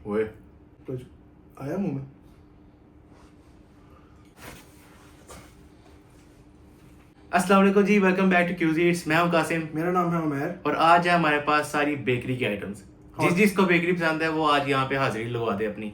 ओए कुछ आया मुंह में? अस्सलाम वालेकुम जी, वेलकम बैक टू क्यूजी इट्स। मैं हूं कासिम मेरा नाम है उमैर। और आज है हमारे पास सारी बेकरी के आइटम्स। हाँ। जिसको बेकरी पसंद है वो आज यहाँ पे हाजिरी लगवा दे अपनी।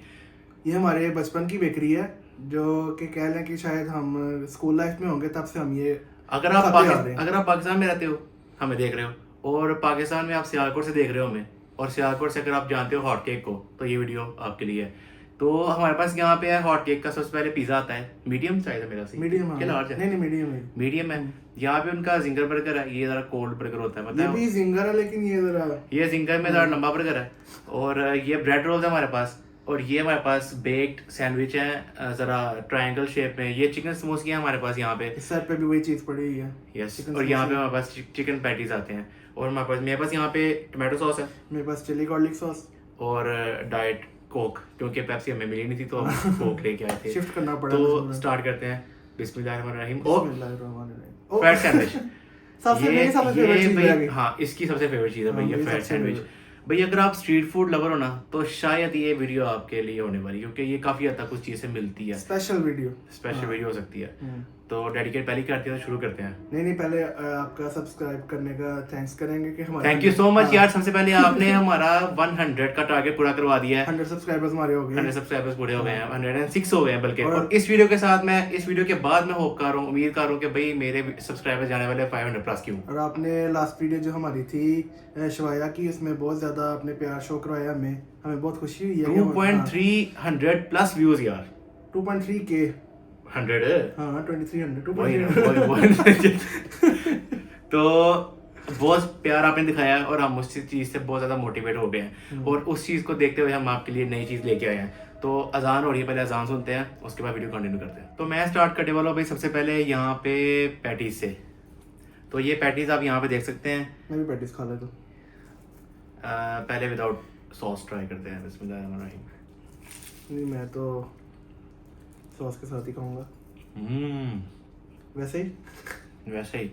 ये हमारे बचपन की बेकरी है, जो कि कह लें कि शायद हम स्कूल लाइफ में होंगे तब से हम ये अगर आप खाते आ रहे हैं। अगर आप पाकिस्तान में रहते हो, हमें देख रहे हो, और पाकिस्तान में आप सियालकोट से देख रहे हो हमें, और सियालकोट से अगर आप जानते हो हॉट केक को, तो ये वीडियो आपके लिए है। तो हमारे पास यहाँ पे है हॉट केक का। सबसे पहले पिज़्ज़ा आता है, मीडियम साइज है मेरा सी मीडियम। क्या लार्ज है? नहीं मीडियम है। मीडियम है। यहाँ पे उनका जिंगर बर्गर है, ये ज़रा कोल्ड बर्गर होता है, ये मतलब भी जिंगर है, लेकिन ये जरा ये जिंगर में ज़रा लंबा बर्गर है। और ये ब्रेड रोल्स है हमारे पास, और ये हमारे पास बेक्ड सैंडविच है ज़रा ट्रायंगल शेप में। ये चिकन समोसे हैं हमारे पास यहाँ पे। इस साइड पे भी वही चीज पड़ी हुई है। यस, चिकन और यहाँ पे समोसे। हमारे पास चिकन पैटीज आते हैं। और मेरे पास यहाँ पे टमाटो सॉस है मेरे पास चिली गार्लिक सॉस। और डाइट कोक, क्योंकि पेप्सी हमें मिली नहीं थी तो हम कोक लेके आए थे। शिफ्ट करना पड़ा तो मजबूरन। स्टार्ट करते हैं। बिस्मिल्लाहिर्रहमानिर्रहीम। बिस्मिल्लाहिर्रहमानिर्रहीम। Fat sandwich. सबसे मेरी सबसे फेवरेट चीज है। हाँ, इसकी सबसे फेवरेट चीज़ है हाँ, भैया, मेरी फैट सबसे सैंडविच। favorite। भैया अगर आप स्ट्रीट फूड लवर हो ना, तो शायद ये वीडियो आपके लिए होने वाली, क्योंकि ये काफ़ी हद तक कुछ चीज़ से मिलती है। Special video. स्पेशल वीडियो हो सकती है। तो डेडिकेट पहले करते हैं, तो शुरू करते हैं। नहीं पहले आपका सब्सक्राइब करने का थैंक्स करेंगे कि हमारे थैंक यू सो मच यार। सबसे पहले आपने हमारा 100 का टारगेट पूरा करवा दिया है। 100 सब्सक्राइबर्स हमारे हो गए। 100 सब्सक्राइबर्स पूरे हो गए हैं, 106 हो गए हैं बल्कि। और और इस वीडियो के साथ मैं, इस वीडियो के बाद मैं होप कर रहा हूँ, उम्मीद कर रहा हूँ कि भाई मेरे सब्सक्राइबर्स जाने वाले 500 प्लस क्यों। और आपने लास्ट वीडियो जो हमारी थी शवाया की, उसमें बहुत ज्यादा आपने प्यार शो करवाया हमें बहुत खुशी हुई है। 2.300 प्लस व्यूज यार। 2.3 के 100 हाँ 2300 वही ना, 2.300 तो बहुत प्यार आपने दिखाया और हम उस चीज़ से बहुत ज़्यादा मोटिवेट हो गए हैं। और उस चीज़ को देखते हुए हम आपके लिए नई चीज़ लेके आए हैं। तो अजान हो रही है, पहले अजान सुनते हैं, उसके बाद वीडियो कंटिन्यू करते हैं। तो मैं स्टार्ट करने वाला हूँ भाई सबसे पहले यहाँ पे पैटीज से। तो ये पैटीज आप यहाँ पे देख सकते हैं। मैं भी पैटीज खा लेता हूँ। पहले विदाउट सॉस ट्राई करते हैं। बिस्मिल्लाहिर्रहमानिर्रहीम। नहीं, मैं तो सॉस के साथ ही खाऊंगा। वैसे ही वैसे ही।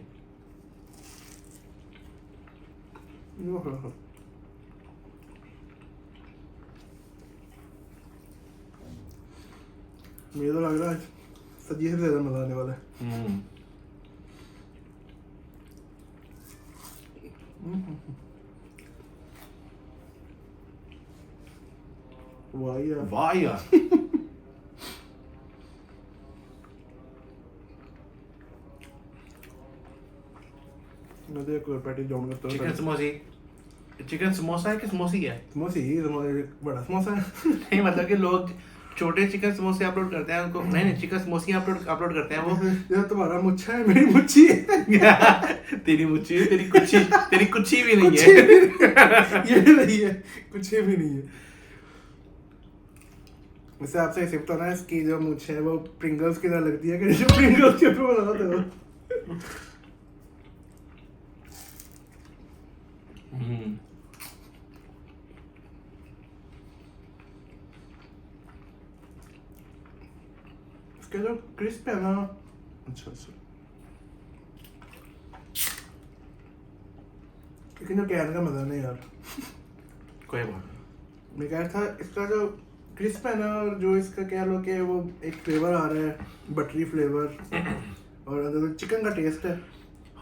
मुझे तो लग रहा है सब्जी से ज्यादा मजा आने वाला है। वाह यार, वाह यार। मैं तो एक और पैटीज जाऊंगा तो चिकन समोसी, चिकन समोसा है कि समोसी है? समोसे ही बड़ा समोसा है। नहीं, मतलब कि लोग छोटे चिकन समोसे अपलोड करते हैं उनको, नहीं चिकन समोसी अपलोड करते हैं वो। यार तुम्हारा मुच्छा है, मेरी मुच्छी है। तेरी मुच्छी है, तेरी कुच्छी भी नहीं है। ये नहीं है, कुछ भी नहीं है। वैसे आपसे शिफ्ट होना है, इसकी जो मुझे है वो प्रिंगल्स की तरह लगती है कि जो प्रिंगल्स के ऊपर बना होता है। इसके जो क्रिस्प है ना, अच्छा लेकिन जो कैन का मजा नहीं यार। कोई बात नहीं। मैं कह रहा था इसका जो क्रिस्प है ना, और जो इसका कह लो कि वो एक फ्लेवर आ रहा है, बटरी फ्लेवर, और जो चिकन का टेस्ट है।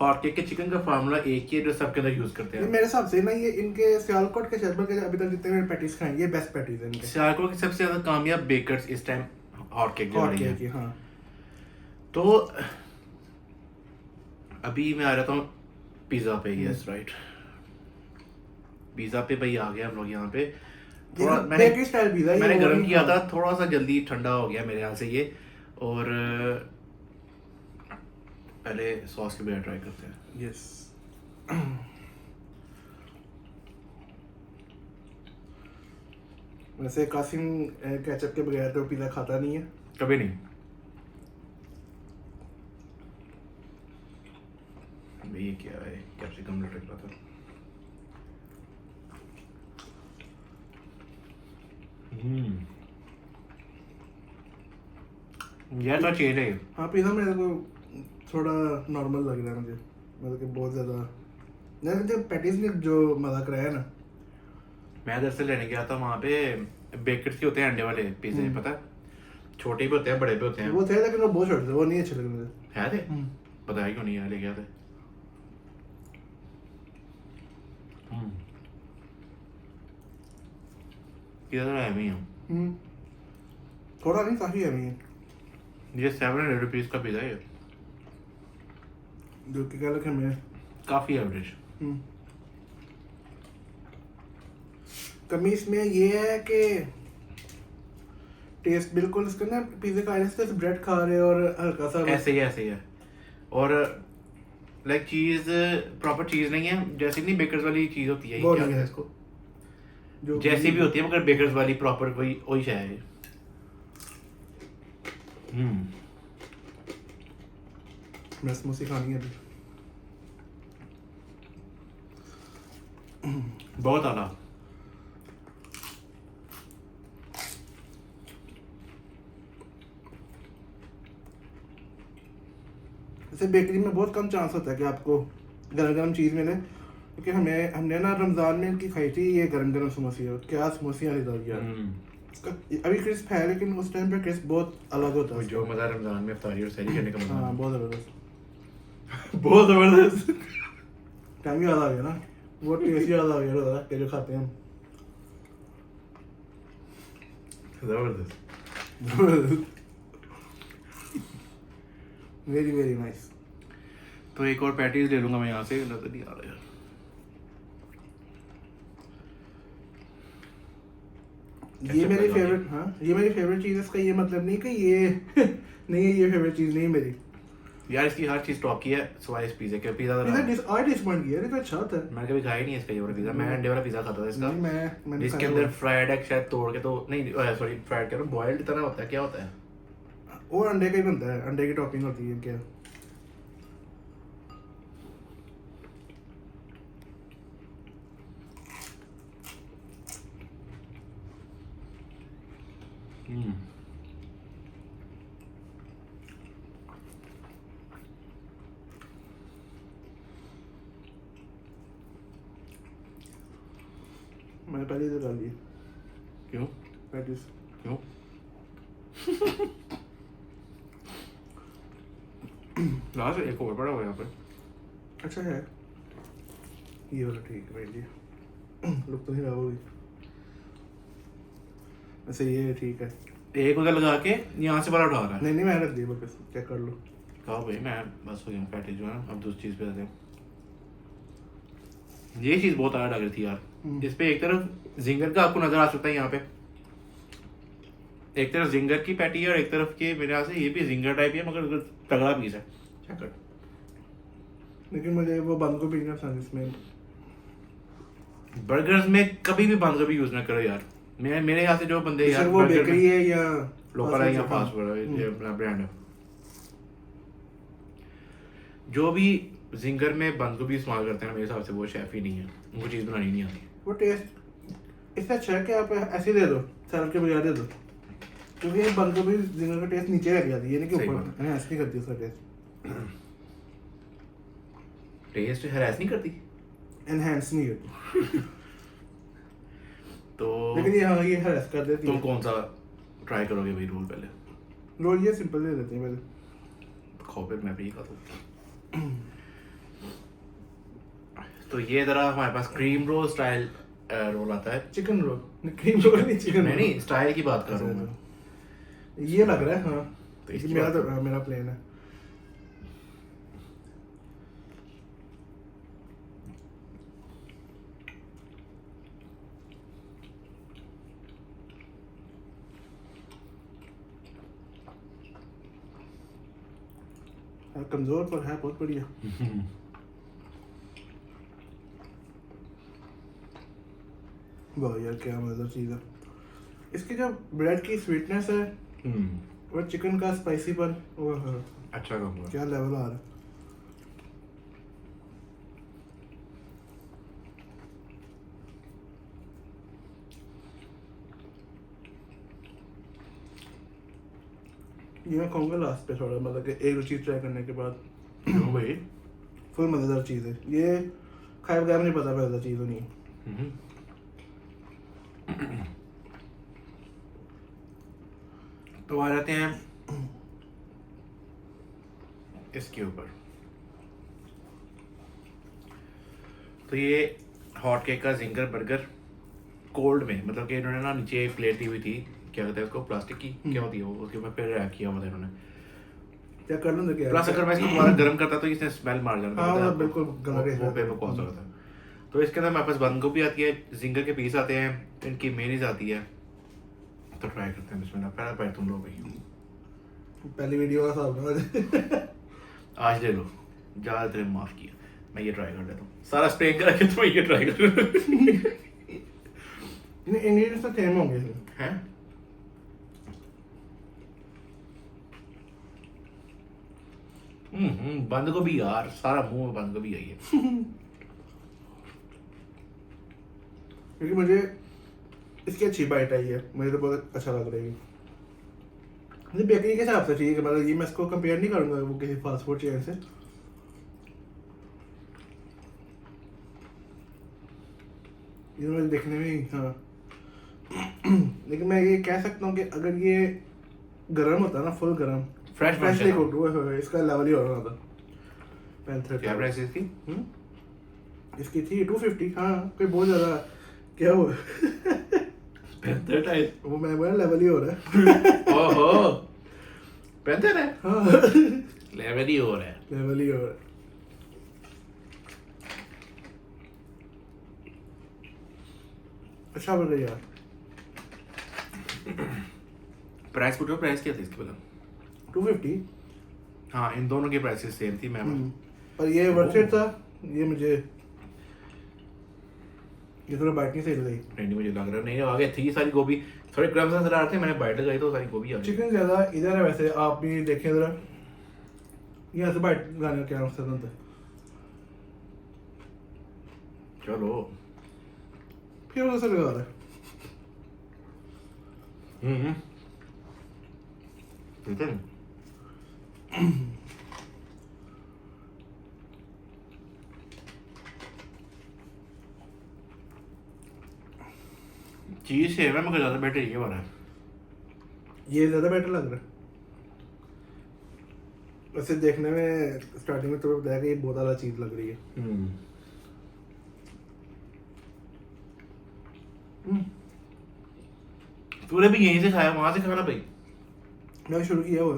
हॉट केक के चिकन का फार्मूला एक ही है जो सबके अंदर यूज करते ये हैं। मेरे हिसाब से ना, ये इनके सियालकोट के शहर के अभी तक जितने मैंने पैटीज खाए, ये बेस्ट पैटीज है इनके। सियालकोट की सबसे ज्यादा कामयाब बेकर्स इस time hot cake hot cake की, हाँ। तो अभी मैं आ रहा हूँ पिज्ज़ा पे। यस राइट, पिज़्ज़ा पे भाई आ गया हम लोग यहाँ पे। थोड़ा बेकरी स्टाइल पिज़्ज़ा है, मैंने ये गर्म वो किया नहीं था, थोड़ा सा जल्दी ठंडा हो गया मेरे यहाँ से ये। और पहले सॉस के बगैर ट्राई करते हैं। यस। वैसे कासिम केचप के बगैर तो पिज़्ज़ा खाता नहीं है। कभी नहीं भाई। ये क्या है? कैप्सिकम लटक रहा था। ये तो चेंज है। हाँ, पिज़्ज़ा मेरे को थोड़ा नॉर्मल लग रहा है मुझे, मतलब कि बहुत ज़्यादा नहीं। जो पैटीज ने जो मज़ा कराया ना, मैं दरअसल लेने गया था वहाँ पे बेकर्स के होते हैं अंडे वाले पिज्जे, पता है? छोटे भी होते हैं, बड़े भी होते हैं। वो थे लेकिन वो बहुत छोटे थे, वो नहीं अच्छे लगे मुझे। है थे? पता है क्यों नहीं, यार लेके आते। किधर है मैं हूँ? थोड़ा नहीं, काफी है नहीं, ये 700 रुपीज़ का पिज़्ज़ा है, जो कि क्या लगे मैं काफ़ी एवरेज। कमी इसमें ये है कि टेस्ट बिल्कुल इसका ना पिज्जे खा रहे हैं, ब्रेड खा रहे हैं और हल्का सा ऐसे ही है। और लाइक चीज़ प्रॉपर चीज़ नहीं है, जैसे नहीं बेकर्स वाली चीज़ होती है, वो क्या नहीं कहते हैं है। इसको, जो जैसी भी होती है मगर बेकर्स वाली प्रॉपर वही वही शायद है। मैं समोसे खानी है अभी। बहुत आला। जैसे बेकरी में बहुत कम चांस होता है कि आपको गरम गरम चीज़ मिले, क्योंकि हमने ना रमज़ान में इनकी खाई थी ये गरम गरम समोसे, और क्या समोसे वाली दाल यार। इसका अभी क्रिस्प है लेकिन उस टाइम पे क्रिस्प बहुत अलग होता है। जो मज़ा रमज़ान में इफ्तारी और सहरी करने का मज़ा। हाँ बहुत ज़बरदस्त, बहुत ज़बरदस्त। टाइम याद आ गया ना, वो टेस्ट याद आ गया रोज़ा के जो खाते हैं हम। ज़बरदस्त। Very very nice. तो एक और पैटीज ले लूँगा मैं यहाँ से, नज़र नहीं आ रहा यार। ये मेरी फेवरेट, हाँ ये मेरी फेवरेट चीज़ है, इसका ये मतलब नहीं कि ये नहीं है, ये फेवरेट चीज़ नहीं मेरी यार। इसकी हर चीज़ टॉप की है सिवाय इस पिज़्ज़े के। पिज़्ज़ा आज डिसअपॉइंट किया, ये तो अच्छा होता है। मैंने कभी खाया ही नहीं इसका, ये वाला पिज़्ज़ा। मैं अंडे वाला पिज़्ज़ा खाता था इसका, नहीं, मैंने जिसके खाया अंदर हुआ। फ्राइड एग शायद तोड़ के, तो नहीं सॉरी फ्राइड कह रहा हूँ, बॉइल्ड तरह होता है, क्या होता है? वो अंडे का ही बनता है, अंडे की टॉपिंग होती है क्या। मैंने पहले तो डाल दी क्यों? पैटिस। क्यों? लास्ट एक और बड़ा हुआ यहाँ पे। अच्छा है ये वाला, ठीक है भाई जी। लुक तो नहीं रहा होगी वैसे, ये ठीक है। एक उधर लगा के यहाँ से बड़ा उठा रहा है। नहीं नहीं, मैं रख दी बस, चेक कर लो। कहा भाई मैं बस हो गया पैटीज जो है ना, अब दूसरी चीज़ पे आते हैं। ये चीज़ बहुत आया लग रही थी यार। इस पे एक तरफ जिंगर का आपको नजर आ सकता है यहाँ पे, एक तरफ जिंगर की पैटी है और एक तरफ के मेरे यहाँ से ये भी जिंगर टाइप है मगर तगड़ा पीस है। चेक कर। लेकिन मुझे वो बंद गोभी नहीं पसंद इसमें। बर्गर्स में कभी भी बंद गोभी यूज ना करो यार। मेरे यहाँ से जो बंदे यार, वो बेकरी है या लोकल है या फास्ट फूड है, ये अपना ब्रांड है, जो भी जिंगर में बंद गोभी इस्तेमाल करते हैं मेरे हिसाब से वो शेफ ही नहीं है, उनको चीज़ बनानी नहीं आती। वो टेस्ट इससे अच्छा है कि आप ऐसे दे दो, सैलड के बजाय दे दो, क्योंकि ये बंद गोभी जिंगर का टेस्ट नीचे रह जाती है, ये नहीं कि सही ऊपर बात। एनहांस नहीं करती उसका टेस्ट। टेस्ट हरास नहीं करती, एनहांस नहीं करती। तो लेकिन ये हरास कर देती तुम है। कौन सा ट्राई करोगे भाई रोल पहले? रोल ये सिंपल दे देते हैं पहले। खाओ फिर मैं भी खाता हूँ। तो ये जरा हमारे पास क्रीम रोल स्टाइल रोल आता है। चिकन रोल, क्रीम रोल नहीं, चिकन रोल। नहीं स्टाइल की बात कर रहा हूँ मैं। ये लग रहा है हाँ, तो इसकी मेरा बात तो करो। मेरा प्लेन है। कमजोर पर है बहुत बढ़िया। वाह यार क्या मजेदार चीज़ है। इसकी जो ब्रेड की स्वीटनेस है और चिकन का स्पाइसीपन, वो अच्छा काम हुआ। क्या लेवल आ रहा है। ये मैं कहूँगा लास्ट पे थोड़ा, मतलब कि एक चीज़ ट्राई करने के बाद क्यों भाई? फुल मज़ेदार चीज़ है ये, खाए बगैर नहीं पता मज़ेदार चीज़ होनी है। तो आ जाते हैं इसके ऊपर। तो ये हॉट केक का जिंगर बर्गर कोल्ड में, मतलब कि इन्होंने ना नीचे एक प्लेट दी हुई थी, क्या कहते हैं उसको, प्लास्टिक की क्या होती है वो, उसके ऊपर फिर रैप किया हुआ था इन्होंने। क्या कर लूँ क्या? प्लस अगर मैं इसको दोबारा गर्म करता तो इसने स्मेल मार जाना था, हाँ, पता है बिल्कुल आपको? गला वो पे बकवास हो रहा था। तो इसके अंदर हमारे पास बंद गोभी आती है, जिंगर के पीस आते हैं, इनकी मेयोनीज आती है। तो ट्राई करते हैं, बिस्मिल्लाह। पहला बाइट तुम लो भाई, पहली वीडियो का साहब आज ले लो, ज़्यादा तेरे माफ किया। मैं ये ट्राई कर लेता हूँ, सारा स्प्रे करा के तुम्हें ये ट्राई कर इंग्रेडिएंट्स तो सेम होंगे हैं। बंद गोभी यार, सारा मुंह में बंद गोभी आई है। क्योंकि मुझे इसकी अच्छी बाइट आई है, मुझे तो बहुत अच्छा लग रहा है ये। मुझे बेकरी के हिसाब से चाहिए, मतलब ये मैं इसको कंपेयर नहीं करूँगा वो किसी फास्ट फूड चेन से। ये मुझे देखने में ही, हाँ लेकिन मैं ये कह सकता हूँ कि अगर ये गर्म होता ना, फुल गर्म, फ्रेशली कुक्ड हुआ, इसका लेवल ही और होता। पैंथर क्या प्राइस है इसकी? इसकी थी 250। हाँ, कोई बहुत ज़्यादा क्या हुआ पैंथर टाइप, वो मैं बोला लेवल ही हो रहा है। ओहो, पैंथर है, हाँ लेवल ही हो रहा है। लेवल ही हो रहा है। अच्छा बन रही यार। प्राइस पूछो, प्राइस क्या थी इसकी पता? 250। हाँ, इन दोनों की प्राइसेस सेम थी मैम। पर ये वर्थ था, ये मुझे ये थोड़ा बाइट नहीं सही लगाई। नहीं, मुझे लग रहा नहीं, आगे थी सारी गोभी, थोड़े क्रम्स नजर आ रहे थे, मैंने बाइट लगाई तो सारी गोभी आ गई। चिकन ज़्यादा इधर है वैसे, आप भी देखें ज़रा, यहाँ से बाइट लगाने का क्या मकसद होता है? चलो, फिर उधर से लगा रहा है। ठीक है। चीज सेम है मगर ज्यादा बेटर ये वाला है। ये ज़्यादा बेटर लग रहा है वैसे देखने में। स्टार्टिंग में तो बताया कि ये बहुत ज़्यादा चीज़ लग रही है। तूने भी यहीं से खाया, वहां से खाना भाई? मैंने शुरू किया हुआ,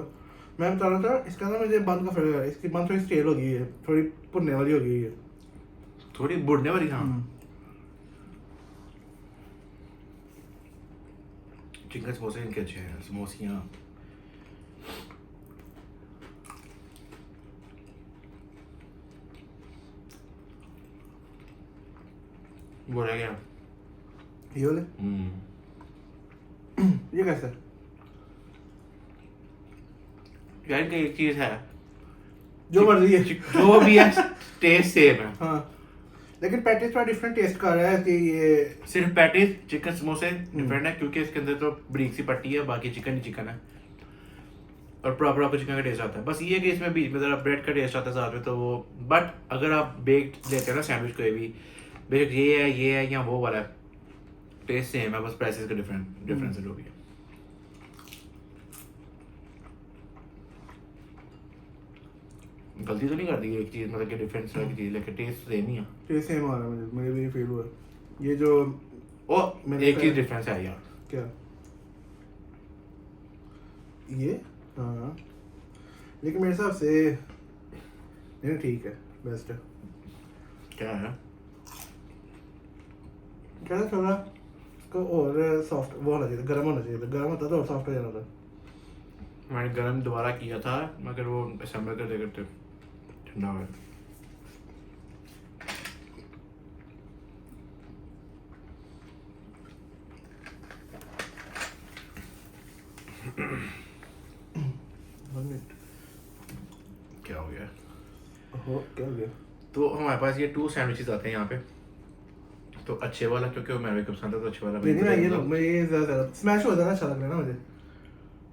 मैं बता रहा था इसका ना मुझे बंद का फर्क है, इसकी बंद थोड़ी स्टेल हो गई है, थोड़ी भुनने वाली हो गई है, थोड़ी बुढ़ने वाली। हाँ, चिकन समोसे इनके अच्छे हैं, समोसियाँ। वो रह गया ये वाले। ये कैसा है? यार कि एक चीज है, जो मर्जी है, जो भी है टेस्ट सेम है। हाँ, लेकिन पैटीज थोड़ा डिफरेंट टेस्ट का रहा है कि ये सिर्फ पैटीज चिकन समोसे डिफरेंट है, क्योंकि इसके अंदर तो बारीक सी पट्टी है, बाकी चिकन ही चिकन है, और प्रॉपर आपको चिकन का टेस्ट आता है। बस ये कि इसमें बीच में जरा ब्रेड का टेस्ट आता है साथ में, तो वो, बट अगर आप बेक्ड लेते हैं ना सैंडविच कोई भी, बेशक ये है या वो वाला है, टेस्ट सेम है, बस प्राइसेस का डिफरेंस है जो भी है। गलती तो नहीं कर दी एक चीज, मतलब कि डिफरेंस की चीज, लेकिन टेस्ट सेम ही है। टेस्ट सेम आ रहा है, मुझे भी फील हुआ। ये जो ओ, एक चीज डिफरेंस है यार। क्या? ये हाँ, लेकिन मेरे हिसाब से नहीं, ठीक है, बेस्ट है। क्या है? क्या था थोड़ा इसको और सॉफ्ट वो होना चाहिए, गर्म होना चाहिए, गर्म होता तो और सॉफ्ट हो जाना था। मैंने गर्म दोबारा किया था, मगर वो असेंबल करते करते ठंडा हो गया। क्या हो गया? ओहो, क्या हो गया? तो हमारे पास ये 2 सैंडविचेस आते हैं यहाँ पे, तो अच्छे वाला, क्योंकि वो मेरे को पसंद है, तो अच्छे वाला नहीं नहीं, ये लो, मैं ये ज़्यादा स्मैश हो जाना अच्छा लग रहा है ना मुझे।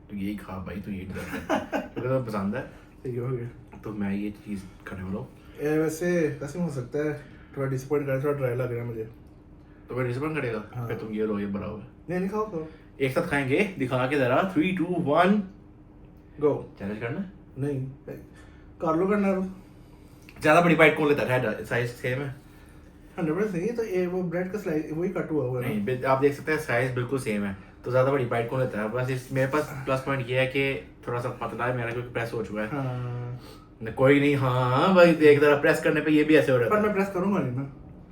तो यही खा भाई, तो यही क्योंकि तो पसंद है, सही हो गया। तो मैं ये चीज़ खाने वाला हूँ। वैसे कैसे हो सकता है, थोड़ा डिसअपॉइंट कर, थोड़ा ड्राई लग रहा है मुझे। तो फिर डिसअपॉइंट करेगा। हाँ। फिर तुम ये लो, ये बनाओ। नहीं खाओ तो एक साथ खाएंगे, दिखा के जरा 3 2 1 गो। चैलेंज करना। नहीं कर लो करना तो ज्यादा बड़ी बाइट कौन लेता है? साइज सेम है 100% सही है। तो ये वो ब्रेड का स्लाइस वही कट हुआ हुआ है ना। नहीं, आप देख सकते हैं साइज बिल्कुल सेम है, तो ज्यादा बड़ी बाइट कौन लेता है? बस मेरे पास प्लस पॉइंट ये है कि थोड़ा सा पतला है मेरा, क्योंकि प्रेस हो चुका है। हाँ कोई नहीं, हाँ भाई एक तरह प्रेस करने पे ये भी ऐसे हो रहा पर है। मैं प्रेस करूंगा नहीं ना।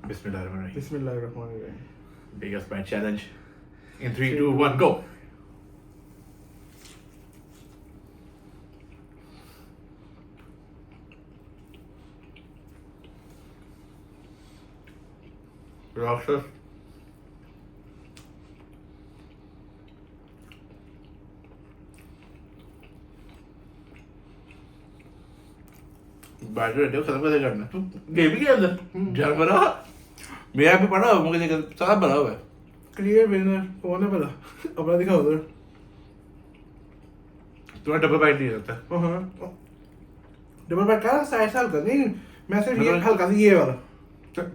बिस्मिल्लाह। बिस्मिल्लाहिर्रहमानिर्रहीम। बिगेस्ट बाइट चैलेंज इन 3 2 1 गो। राक्षस बैटर रेडियो खत्म कैसे करना? तू गेम ही के अंदर जानवरा मेरा भी पड़ा हुआ, मुझे सारा भरा हुआ है। क्लियर विनर कौन है भला? अपना दिखाओ उधर। तुम्हें डबल बाइट नहीं रहता। हाँ डबल बाइट का साइड हल्का नहीं, मैं सिर्फ ये मतलब- हल्का सा ये वाला।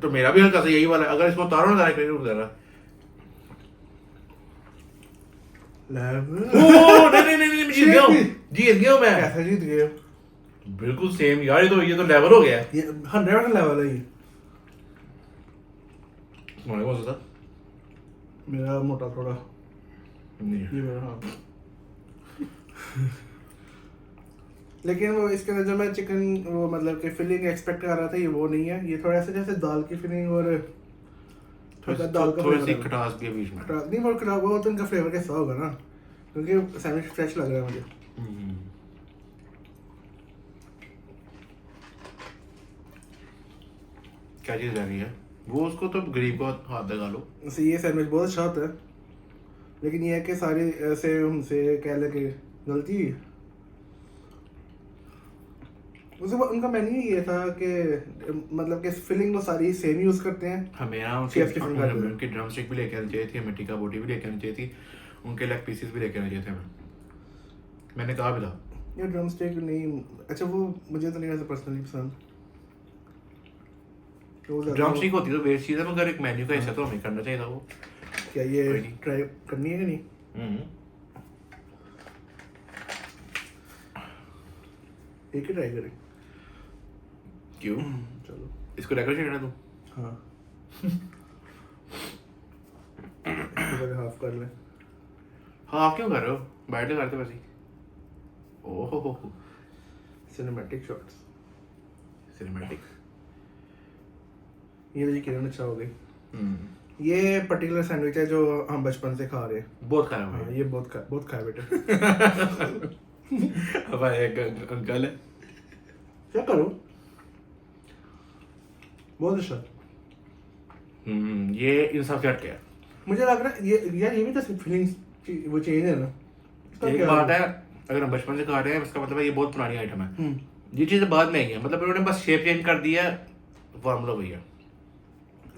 तो मेरा भी हल्का सा यही वाला है। अगर इसको उतारो ना डायरेक्ट रुक जाएगा। ओह नहीं जीत गया हूँ, जीत गया हूँ मैं। कैसे जीत गए? बिल्कुल सेम यार, ये तो लेवल हो गया है। ये 100% लेवल है ये। तुम्हारे कौन सा था? मेरा मोटा थोड़ा नहीं ये मेरा हाँ। लेकिन वो इसके अंदर जो मैं चिकन वो मतलब कि फिलिंग एक्सपेक्ट कर रहा था ये वो नहीं है। ये थोड़ा सा जैसे दाल की फिलिंग और थोड़ा दाल का थोड़ी सी फ्लेवर खटास के बीच में। नहीं बहुत खराब हुआ तो इनका फ्लेवर कैसा होगा ना, क्योंकि सैंडविच फ्रेश लग रहा है मुझे। क्या चीज रह रही है वो? उसको तो गरीब को हाथ लगा लो। वैसे ये सैंडविच बहुत अच्छा होता है, लेकिन ये है कि सारे ऐसे हमसे कह लगे गलती हुई। उसे उनका मेन्यू ये था कि मतलब कि फिलिंग वो सारी सेम यूज करते हैं। हमें ना Chef different कर देते हैं। उनकी ड्रम स्टिक भी लेके आनी चाहिए थी, हमें टिक्का बोटी भी लेके आनी चाहिए थी, उनके लेग पीसेस भी लेके आने चाहिए थे हमें। मैंने कहा भी था ये ड्रम स्टिक नहीं अच्छा, वो मुझे तो नहीं वैसे पर्सनली पसंद। तो ज़्यादा- ड्रम स्टिक होती तो वेस्ट चीज़ है, मगर एक मेन्यू का हिस्सा तो हमें करना चाहिए था वो। क्या ये कोई नहीं। ट्राई करनी है कि नहीं? एक ही ट्राई करें। क्यों? चलो इसको डेकोरेशन करना तू? हाँ हाफ कर ले। हाँ आप क्यों कर रहे हो? बैठ ले करते वैसे ही। ओह सिनेमैटिक शॉट्स। सिनेमैटिक। ये तो किरण अच्छा हो गई। ये पर्टिकुलर सैंडविच है जो हम बचपन से खा रहे हैं। बहुत खराब हाँ, है। ये बहुत खाया बेटा। अब एक अंकल है। क्या करो बहुत अच्छा। ये इन सब से हट गया। मुझे लग रहा है ये यार ये भी तो फीलिंग्स वो चेंज है ना। इसका एक क्या बात है, अगर हम बचपन से खा रहे हैं इसका मतलब है ये बहुत पुरानी आइटम है। ये चीज़ें बाद में आई है, मतलब इन्होंने बस शेप चेंज कर दिया, फॉर्मूला वही है।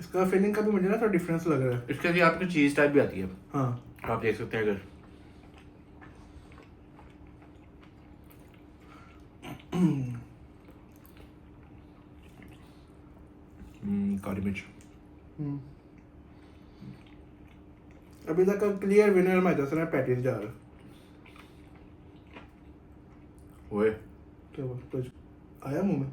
इसका फीलिंग का भी मुझे ना थोड़ा डिफरेंस लग रहा है। इसके लिए आपको चीज़ टाइप भी आती है, हाँ आप देख सकते हैं अगर। काली मिर्च। अभी तक का क्लियर विनर मैं दस रहा पैटीज जा रहा। ओए क्या बोल कुछ आया मुंह में?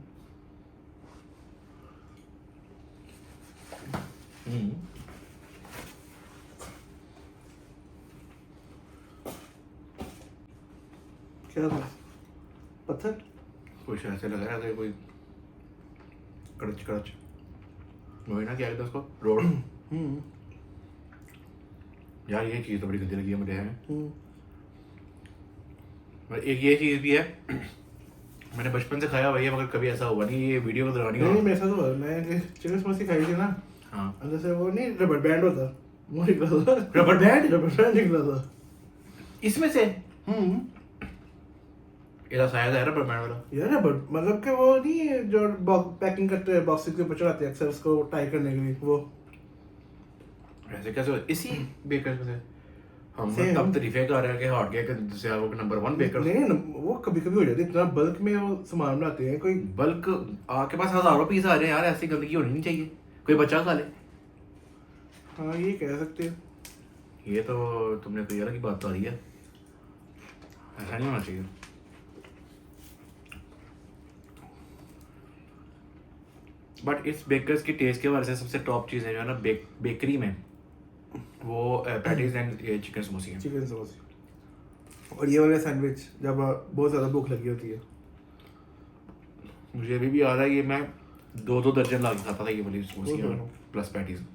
क्या था? पत्थर? कुछ ऐसे लग रहा था कोई कड़च कड़च। वही ना, क्या कहते हैं उसको, रोड। यार ये चीज़ तो बड़ी गंदी लगी है मुझे है। और एक ये चीज़ भी है, मैंने बचपन से खाया हुआ है मगर कभी ऐसा हुआ नहीं ये वीडियो के दौरान ही नहीं हुआ। मेरे साथ हुआ। मैं चिकन समोसे खाई थी ना, हाँ अंदर से वो नहीं रबर बैंड होता वो निकला था। रबर बैंड रबर बैंड निकला था। इसमें से इधर शायद है रबर बैंड वाला। यार रबर मतलब कि वो नहीं है जो पैकिंग करते हैं बॉक्सेस के ऊपर चढ़ाते हैं अक्सर उसको टाई करने के लिए वो। ऐसे कैसे हो? इसी बेकर से हम Same. तब तरीफे कर रहे हैं कि हॉट केक से वो नंबर 1 बेकर। नहीं वो कभी कभी हो जाती है, इतना बल्क में वो सामान बनाते हैं कोई। बल्क आपके पास हजारों पीस आ रहे हैं यार, ऐसी गंदगी होनी नहीं चाहिए, कोई बच्चा खा ले। हाँ ये कह सकते हो। ये तो तुमने कोई अलग ही बात बता दी है, ऐसा नहीं होना चाहिए। बट इस बेकर्स की टेस्ट के वजह से सबसे टॉप चीज़ है जो है ना बेकरी में, वो पैटीज एंड चिकन समोसी हैं। चिकन समोसे और ये वाले सैंडविच जब बहुत ज़्यादा भूख लगी होती है। मुझे अभी भी याद है, ये मैं 2-2 दर्जन ला के खाता था ये वाली समोसी और ओहो। प्लस पैटीज,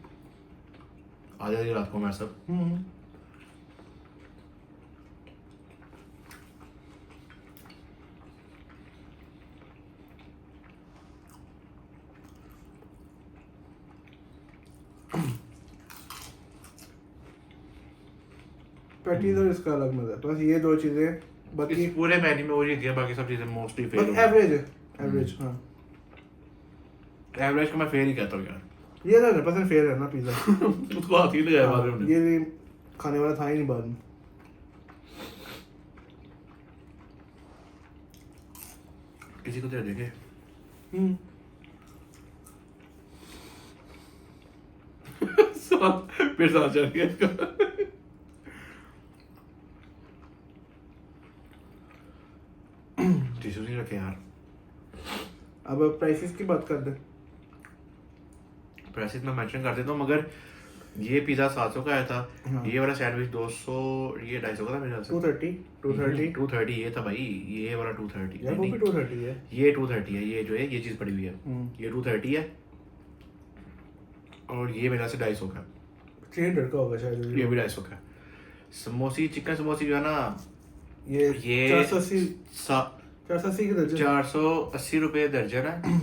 आधी आधी रात को मैं सब। पैटीज और इसका अलग मजा है, बस ये दो चीज़ें, बाकी इस पूरे मेन्यू में वो चीज़ है, बाकी सब चीज़ें मोस्टली बस फेल। एवरेज है, एवरेज। हाँ एवरेज को मैं फेल ही कहता हूँ यार। ये 100% फेयर है ना पिज़्ज़ा। उसको हाथ ही लगाया बाद में हमने। ये भी खाने वाला था ही नहीं बाद में। किसी को तो देखे फिर सांस चढ़ गया इसका। टिश्यू नहीं रखे यार। अब प्राइसेस की बात कर दे। प्राइसेस मैं मेंशन कर देता हूँ, मगर ये पिज़्ज़ा 700 का आया था। हाँ। ये वाला सैंडविच 200, ये 250 का था मेरे ख्याल से। 230 230 ये था भाई, ये वाला 230। यार वो भी 230 है। ये 230 है, ये जो है ये चीज़ पड़ी हुई है, ये 230 है। और ये मेरा से 250 का, 300 का होगा शायद ये भी 250 का। समोसी, चिकन समोसी जो है ना, ये ये 480 की दर्जन। 480 रुपये दर्जन है।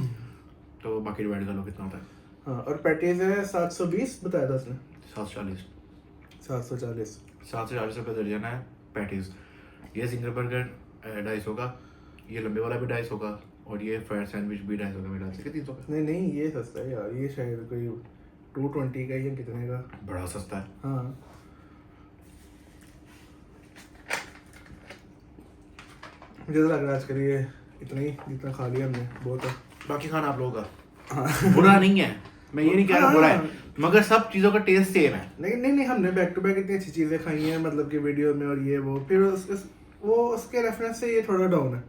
तो बाकी डिवाइड कर लो कितना होता है। हाँ और पैटीज है 720 बताया था उसने। 740 740 रुपये दर्जन है पैटीज। ये सिंगल बर्गर 250 का, ये लंबे वाला भी 250 का, और ये फ्राइड सैंडविच भी 250 का मिला। 300 का। नहीं ये सस्ता है यार, ये शायद कोई 220 का या कितने का। बड़ा सस्ता है। हाँ मुझे तो लग रहा है आजकल ये इतना ही जितना खा लिया हमने बहुत है। बाकी खाना आप लोगों का बुरा नहीं है, मैं ये नहीं कह रहा बुरा है, मगर सब चीज़ों का टेस्ट सेम है। लेकिन नहीं हमने बैक टू बैक इतनी अच्छी चीज़ें खाई हैं, मतलब कि वीडियो में, और ये वो फिर वो उसके रेफरेंस से ये थोड़ा डाउन है।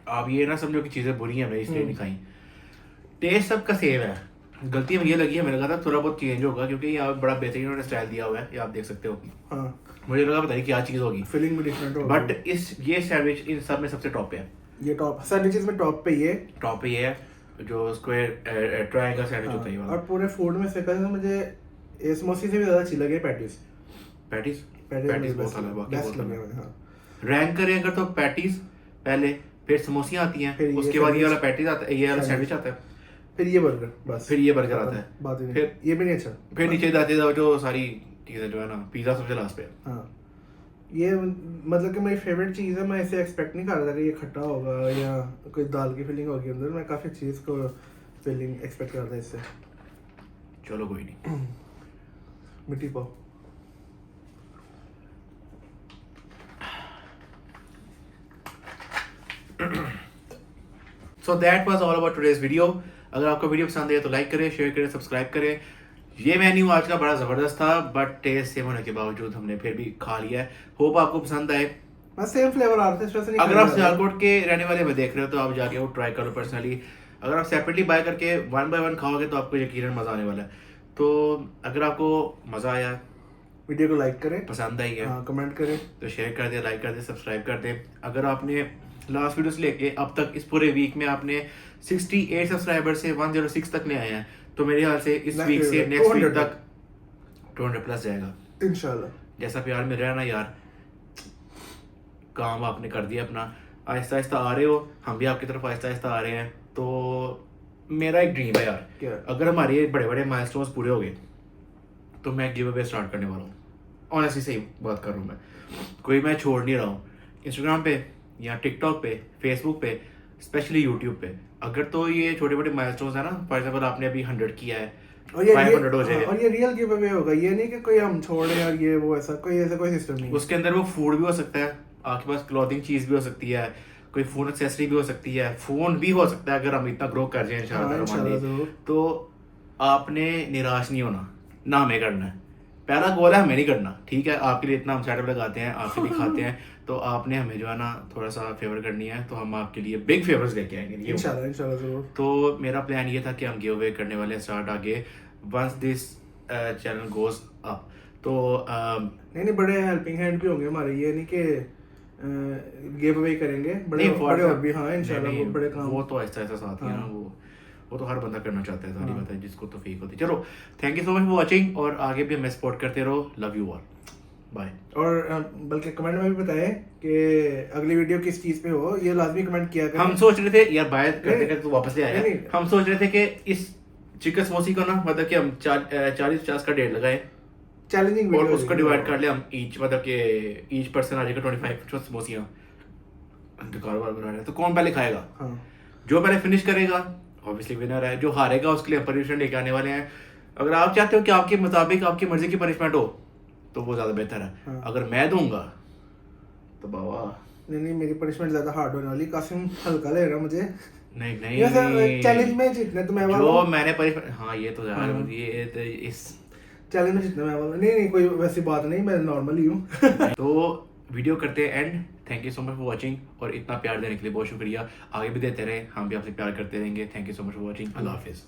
आप ये ना समझो कि चीज़ें बुरी हैं, मैं इसलिए नहीं खाई। टेस्ट सबका सेम है, गलती हमें ये लगी है, मैंने कहा था थोड़ा बहुत चेंज होगा, क्योंकि यहाँ बड़ा बेहतरीन उन्होंने स्टाइल दिया हुआ है, ये आप देख सकते हो। हाँ मुझे लगा बताइए क्या चीज़ होगी, फीलिंग भी डिफरेंट होगा। बट ये सैंडविच इन सब में सबसे टॉप पे है। ये टॉप सैंडविचेस में टॉप पे ये टॉप पे ये है जो स्क्वायर ट्रायंगल सैंडविच होता है ये वाला। और पूरे फूड में से कहते मुझे ये समोसे से भी ज़्यादा अच्छी लगी पैटीज। पैटीज पैटीज बहुत अलग, वाकई बेस्ट बहुत लगे अलग। मुझे। हाँ रैंक करें अगर तो पैटीज पहले, फिर समोसियाँ आती हैं, फिर ये उसके बाद ये वाला sandwich, पैटीज आता है, ये वाला सैंडविच आता है, फिर ये बर्गर, बस फिर ये बर्गर आता है, बात ही नहीं। फिर ये भी नहीं अच्छा। फिर नीचे जाते जाओ जो सारी चीज़ें जो है ना, पिज़्ज़ा सबसे लास्ट पे है। हाँ ये मतलब कि मेरी फेवरेट चीज़ है। मैं इसे एक्सपेक्ट नहीं कर रहा था कि ये खट्टा होगा या कोई दाल की फीलिंग होगी अंदर। मैं काफ़ी चीज़ को फीलिंग एक्सपेक्ट कर रहा था इससे। चलो कोई नहीं। मिट्टी पाव so that was all about today's video. अगर आपको वीडियो पसंद है तो लाइक करें, शेयर करें, सब्सक्राइब करें। ये मेन्यू आज का बड़ा ज़बरदस्त था, बट टेस्ट सेम होने के बावजूद हमने फिर भी खा लिया है। होप आपको पसंद आए। बस सेम फ्लेवर आ रहे थे, इस वजह से नहीं अगर खाया आप जा रहा। सियालकोट के रहने वाले में देख रहे हो तो आप जाके वो ट्राई करो पर्सनली। अगर आप सेपरेटली बाय करके 1 बाय 1 खाओगे तो आपको यकीनन मज़ा आने वाला है। तो अगर आपको मज़ा आया, वीडियो को लाइक करें, पसंद आई है, हाँ कमेंट करें, तो शेयर कर दें, लाइक कर दें, सब्सक्राइब कर दें। अगर आपने लास्ट वीडियो से लेके अब तक इस पूरे वीक में आपने 68 सब्सक्राइबर से 106 तक ले आए हैं, तो मेरे ख्याल से इस वीक से नेक्स्ट वीक तक 200 प्लस जाएगा इंशाल्लाह। जैसा प्यार मिल रहा है ना यार, काम आपने कर दिया अपना, आहिस्ता आहिस्ता आ रहे हो, हम भी आपकी तरफ आहिस्ता आहिस्ता आ रहे हैं। तो मेरा एक ड्रीम है यार, क्या? अगर हमारे बड़े बड़े माइलस्टोन्स पूरे हो गए तो मैं गिव अवे स्टार्ट करने वाला हूँ। ऑनेस्टली सही बात कर रहा हूँ मैं, कोई मैं छोड़ नहीं रहा हूँ। इंस्टाग्राम पे या टिकटॉक पे, फेसबुक पे, स्पेशली यूट्यूब पे। अगर तो ये छोटे मोटे माइलस्टोन्स है ना, फॉर एग्जाम्पल आपने अभी 100 किया है, और ये 500 हो जाए, और ये रियल गिव अवे होगा, ये नहीं कि कोई हम छोड़ रहे हैं और ये वो ऐसा कोई सिस्टम नहीं है। उसके अंदर वो फूड भी हो सकता है, आपके पास क्लॉथिंग चीज़ भी हो सकती है, कोई फ़ोन एक्सेसरी भी हो सकती है, फ़ोन भी हो सकता है अगर हम इतना ग्रो कर जाए इंशाल्लाह। हाँ, इंशाल्लाह ज़रूर। तो आपने निराश नहीं होना, ना हमें करना है। पहला गोल है हमें नहीं करना, ठीक है, आपके लिए इतना हम सेटअप लगाते हैं, आपके लिए खाते हैं, तो आपने हमें जो है ना थोड़ा सा फेवर करनी है, तो हम आपके लिए बिग फेवर्स लेके आएंगे। ये इंशाल्लाह इंशाल्लाह जरूर। तो मेरा प्लान ये था कि हम गिव अवे करने वाले हैं स्टार्ट आगे once this channel goes up. तो नहीं बड़े हेल्पिंग हैंड भी होंगे हमारे, ये नहीं कि गिव अवे करेंगे, बड़े नहीं, बड़े और भी, हाँ इंशाल्लाह नहीं, वो बड़े काम। वो तो ऐसा ऐसा साथ ही है ना, हाँ। वो तो हर बंदा करना चाहता है, सारी हाँ। बात है जिसको तौफीक होती है। चलो, thank you so much for watching, और आगे भी हमें सपोर्ट करते रहो। Love you all, bye. और बल्कि कमेंट में भी बताएं कि अगली वीडियो किस चीज़ पे हो, ये लाजमी कमेंट किया करें। हम सोच रहे थे यार बाय करते नहीं, करते तो वापस ले आया, नहीं, हम सोच रहे थे कि इस चिकन समोसी को ना मतलब कि हम 40-50 का डेढ़ लगाए चैलेंजिंग और वीडियो उसको डिवाइड कर ले हम ईच, मतलब कि ईच पर्सन आ जाएगा 25 समोसियाँ। कारोबार बना रहे हैं तो कौन पहले खाएगा? हाँ जो पहले फिनिश करेगा ऑब्वियसली विनर है, जो हारेगा उसके लिए पनिशमेंट लेके आने वाले हैं। अगर आप चाहते हो कि आपके मुताबिक आपकी मर्जी की पनिशमेंट हो तो वो ज़्यादा बेहतर है। हाँ। अगर मैं दूंगा तो बाबा नहीं मेरी पनिशमेंट ज़्यादा हार्ड होने वाली, कासिम हल्का ले रहा मुझे। नहीं चैलेंज में जीतने तो मैं वाला जो हूँ। मैंने पनिशमेंट, हाँ ये तो यार हाँ। ये तो इस चैलेंज में जीतने मैं वाला नहीं कोई वैसी बात नहीं, मैं नॉर्मल ही हूँ। तो वीडियो करते हैं and. Thank you so much for watching, और इतना प्यार देने के लिए बहुत शुक्रिया। आगे भी देते रहे, हम भी आपसे प्यार करते रहेंगे। Thank you so much for watching. अल्लाह हाफिज़।